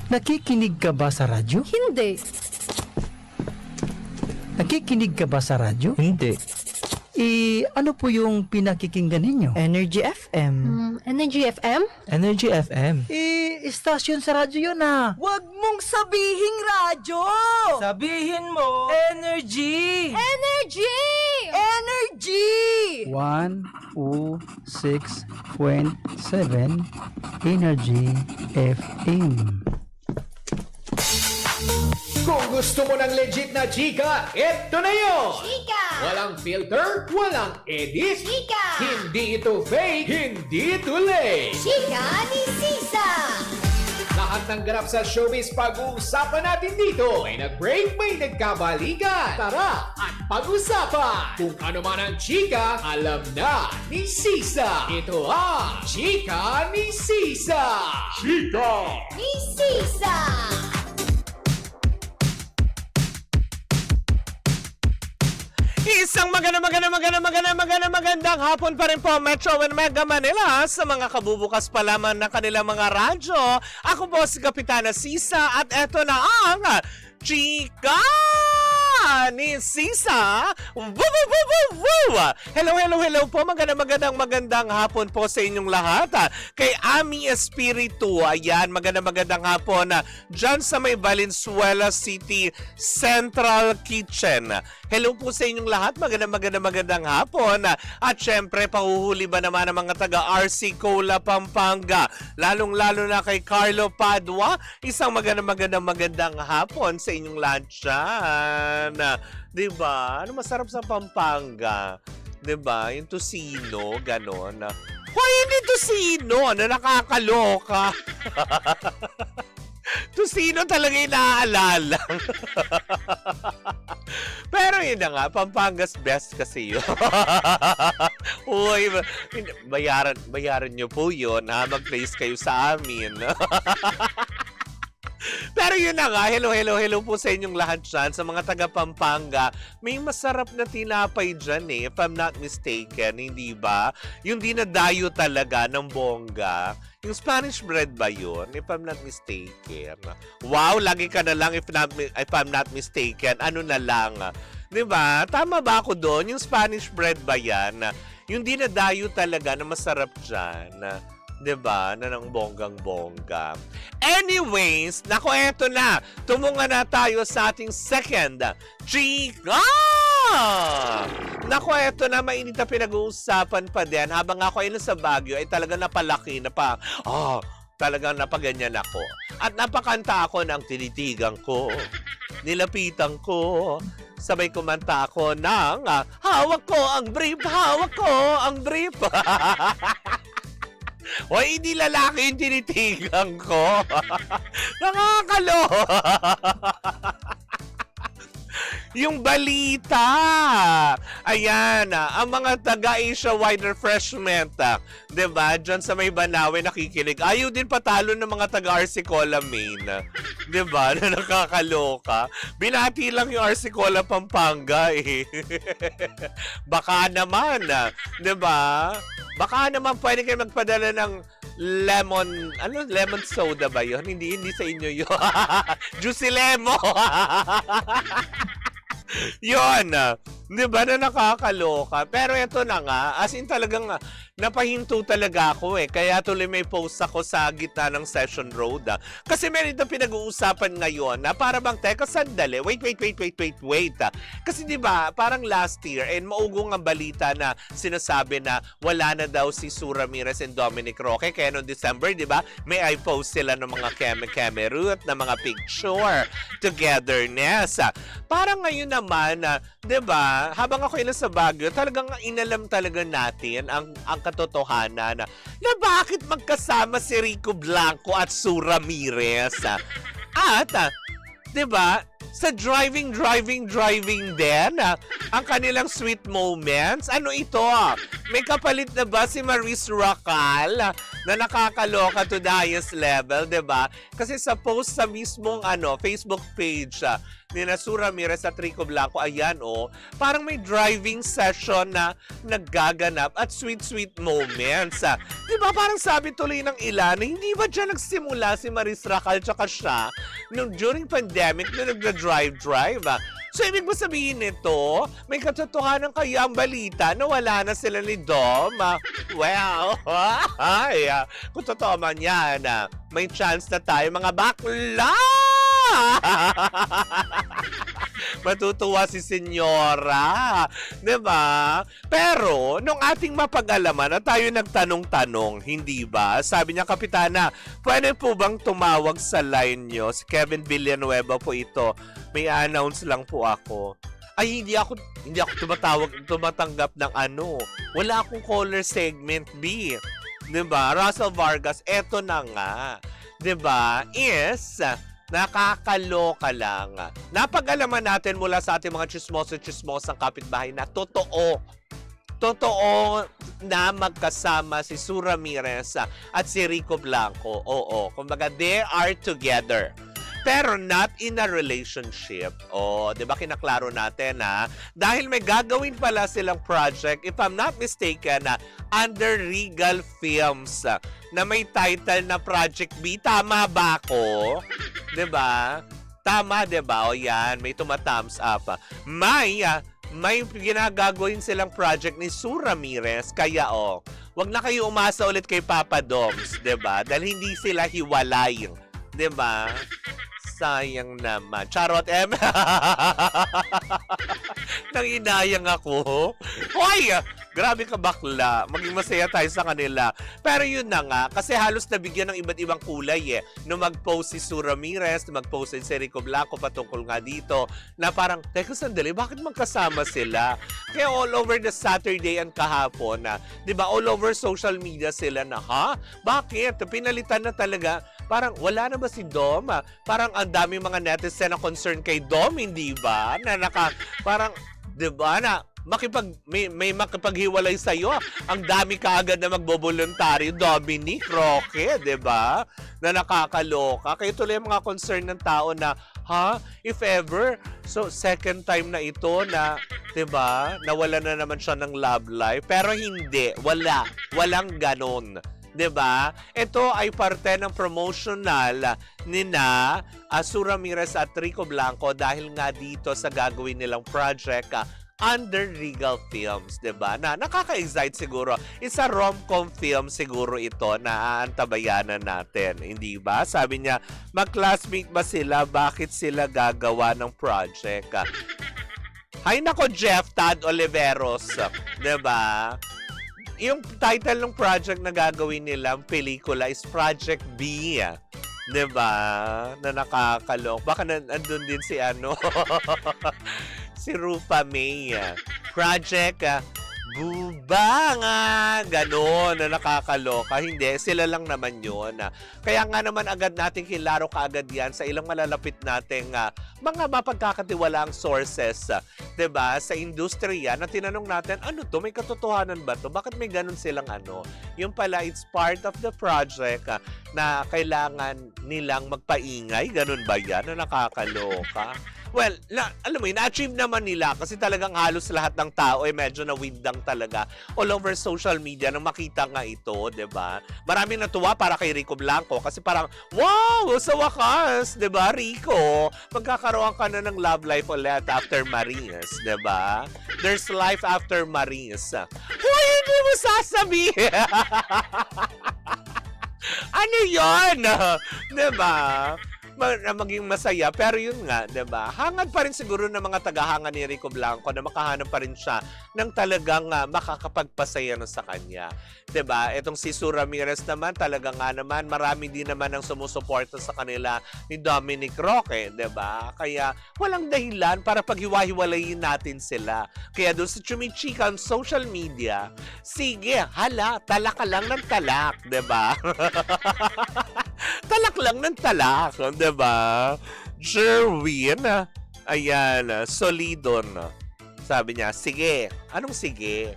Nakikinig ka ba sa radyo? Hindi. Nakikinig ka ba sa radyo? Hindi. Ano po yung pinakikinggan ninyo? Energy FM. Energy FM? Energy FM. Istasyon sa radyo yun ah. Huwag mong sabihing radyo! Sabihin mo, Energy! Energy! Energy! 106.7 Energy FM. Kung gusto mo ng legit na chika, eto na yun! Chika! Walang filter, walang edit, Chika! hindi ito fake, hindi ito late. Chika ni Sisa! Lahat ng ganap sa showbiz pag-uusapan natin dito. May nag-break, may nagkabalikan. Tara at pag-usapan! Kung ano man ang chika, alam na ni Sisa. Ito ang Chika ni Sisa. Chika! Ni Sisa! Isang magandang hapon pa rin po Metro and Mega Manila sa mga kabubukas pa lamang na kanilang mga radyo. Ako po si Kapitana Sisa at eto na ang Chika ni Sisa. Hello po. Magandang hapon po sa inyong lahat. Kay Ami Espiritu, ayan, magandang hapon dyan sa may Valenzuela City Central Kitchen. Hello po sa inyong lahat. Magandang hapon. At syempre, pahuhuli ba naman ang mga taga-RC Cola, Pampanga? Lalong-lalo na kay Carlo Padua. Isang magandang hapon sa inyong lahat dyan. Diba? Ano masarap sa Pampanga? Diba? Yung tosino, ganon. Hoy, hindi tosino! Ano, nakakaloka? Tosino talaga yung naaalala. Pero yun na nga, Pampanga's best kasi yun. Uy, bayaran nyo po yun, ha? Mag-place kayo sa amin. Pero yun na nga, hello po sa inyong lahat dyan, sa mga taga Pampanga. May masarap na tinapay dyan if I'm not mistaken, hindi ba? Yung dinadayo talaga ng bongga. Yung Spanish bread ba yun? If I'm not mistaken. Wow, lagi ka na lang if I'm not mistaken. Ano na lang? Diba? Tama ba ako doon? Yung Spanish bread ba yan? Yung dinadayo talaga na masarap dyan. Diba? Na ng bonggang-bongga. Anyways, nako eto na. Tumunga na tayo sa ating second Chika! Nako eto na, mainit na pinag-uusapan pa din. Habang ako ay nasa Baguio ay talaga napalaki na pa. Talagang napaganyan ako. At napakanta ako ng tinitigang ko. Nilapitan ko. Sabay kumanta ako ng hawak ko ang brief, hawak ko ang brief. O hindi lalaki yung tinitigan ko. Nakakalo. Yung balita. Ayan, ang mga taga-Asia Wide Refreshment, diba? Diyan sa may Banawe nakikinig. Ayaw din patalo ng mga taga-RC Cola Main. Diba? Na nakakaloka. Binati lang yung RC Cola Pampanga eh. Baka naman, diba? Baka naman pwede kayo magpadala ng lemon soda ba yun? Hindi sa inyo yun. Juicy lemon. Yun. Di ba na nakakaloka? Pero ito na nga, as in talagang napahinto talaga ako eh. Kaya tuloy may post ako sa gitna ng Session Road. Kasi meron itong pinag-uusapan ngayon na para bang, teka sandali, wait. Kasi di ba parang last year, and maugong ang balita na sinasabi na wala na daw si Sue Ramirez and Dominic Roque. Kaya noong December, di ba, may i-post sila ng mga keme-root, na mga picture, togetherness. Parang ngayon naman, di ba, habang ako nasa Baguio, talagang inalam talaga natin ang katotohanan na bakit magkasama si Rico Blanco at Sue Ramirez. At, 'di ba? sa driving din, ang kanilang sweet moments. Ano ito? May kapalit na ba si Maris Racal na nakakaloka to the highest level, 'di ba? Kasi sa post sa mismong Facebook page ni Sue Ramirez at Rico Blanco, ayan parang may driving session na naggaganap at sweet moments. Di ba parang sabi tuloy ng ilan, hindi ba dyan nagsimula si Maris Racal tsaka siya during pandemic na nagda-drive? So, ibig mo sabihin nito, may katotohanan kaya ang balita na wala na sila ni Dom? Well, kung totoo man yan, may chance na tayo mga bakla! Matutuwa si Senyora, 'di ba? Pero nung ating mapag-alaman at tayo nagtanong-tanong, hindi ba? Sabi niya, Kapitana, pwede po bang tumawag sa line niyo? Si Kevin Villanueva po ito. May announce lang po ako. Ay, hindi ako tumatanggap ng Wala akong caller segment B. 'Di ba? Russell Vargas, eto na nga. 'Di ba? Is nakakaloka lang. Napag-alaman natin mula sa ating mga chismosang kapitbahay na totoo na magkasama si Sue Ramirez at si Rico Blanco. Oo, kumbaga they are together. Pero not in a relationship. Di ba kinaklaro natin dahil may gagawin pala silang project, if I'm not mistaken, under Regal Films na may title na Project B. Tama ba ako? 'Di ba? Tama, 'di ba? O yan, may thumbs up. May ginagagawin silang project ni Sue Ramirez, kaya wag na kayo umasa ulit kay Papa Doms, 'di ba? Dahil hindi sila hiwalay, 'di ba? Sayang naman. Charot, M. Nanginayang ako. Hoy! Grabe ka bakla. Maging masaya tayo sa kanila. Pero yun na nga, kasi halos nabigyan ng iba't ibang kulay Nung mag-post si Sue Ramirez, mag-post si Rico Blanco patungkol nga dito, na parang, teka sandali, bakit magkasama sila? Kaya all over the Saturday and kahapon, di ba, all over social media sila na, bakit? Pinalitan na talaga. Parang wala na ba si Dom? Parang ang dami mga netizen na concern kay Dom, hindi ba? Parang, di ba, may makipaghiwalay sa'yo. Ang dami kaagad na magboboluntaryo. Dominic, Roque, di ba? Na nakakaloka. Kaya tuloy ang mga concern ng tao na, if ever, so second time na ito na, di ba, nawala na naman siya ng love life. Pero hindi, walang ganon. 'Di ba? Ito ay parte ng promotional ni Sue Ramirez at Rico Blanco dahil nga dito sa gagawin nilang project under Regal Films, 'di ba? Na nakaka-excite siguro. Isa rom-com film siguro ito na aantabayanan natin, hindi ba? Sabi niya, mag-classmate ba sila? Bakit sila gagawa ng project? Hay nako, Jeff Tad Oliveros, 'di ba? Yung title ng project na gagawin nilang pelikula is Project B. Diba? Na nakakalok. Baka nandun din si si Rupa May. Project Bubanga! Ganon na nakakaloka. Hindi, sila lang naman yun. Kaya nga naman agad natin kilaro kaagad yan sa ilang malalapit nating mga mapagkakatiwalaang sources. Diba? Sa industriya na tinanong natin, ano to? May katotohanan ba to? Bakit may ganon silang Yung pala, it's part of the project na kailangan nilang magpaingay. Ganon ba yan? Na nakakaloka. Well, alam mo yun, na-achieve naman nila kasi talagang halos lahat ng tao medyo na-windang talaga all over social media nang makita nga ito, 'di ba? Maraming natuwa para kay Rico Blanco kasi parang, wow, sa wakas, 'di ba, Rico? Magkakaroon ka na ng love life ulit after Maris, 'di ba? There's life after Maris. Hoy, hindi mo sasabihin! Ano yun? 'Di ba? Na maging masaya, pero yun nga, 'di ba? Hangad pa rin siguro ng mga tagahanga ni Rico Blanco na makahanap pa rin siya ng talagang makakapagpasaya sa kanya. 'Di ba? Etong si Sue Ramirez naman, talaga nga naman, marami din naman ang sumusuporta sa kanila ni Dominic Roque, 'di ba? Kaya walang dahilan para paghiwa-hiwalayin natin sila. Kaya doon sa Chumichika on social media, sige, hala, talak ka lang ng talak, 'di ba? Talak lang ng talak, 'di ba? Jerwin, ayan, solidon. Sabi niya, sige. Anong sige?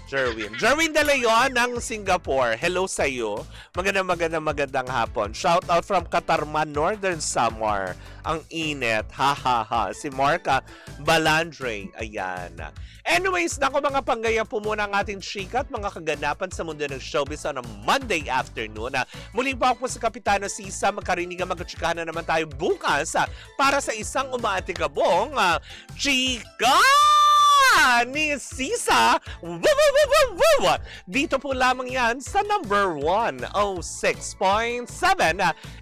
Jerwin. Jerwin De Leon ng Singapore. Hello sa iyo. Magandang hapon. Shout out from Katarman, Northern Samar. Ang init. Ha ha ha. Si Marca Balandre. Ayan. Anyways, nako mga panggaya po muna ang ating chika at mga kaganapan sa mundo ng showbiz on a Monday afternoon. Muli po ako sa Kapitana Sisa. Magkarinigan magkatsikahan na naman tayo bukas para sa isang umaatikabong chika ni Sisa. Dito po lamang yan sa number 106.7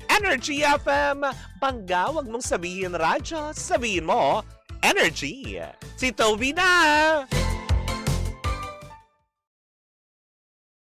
Energy FM. Panggawag mong sabihin radyo, sabihin mo Energy. Si Toby na!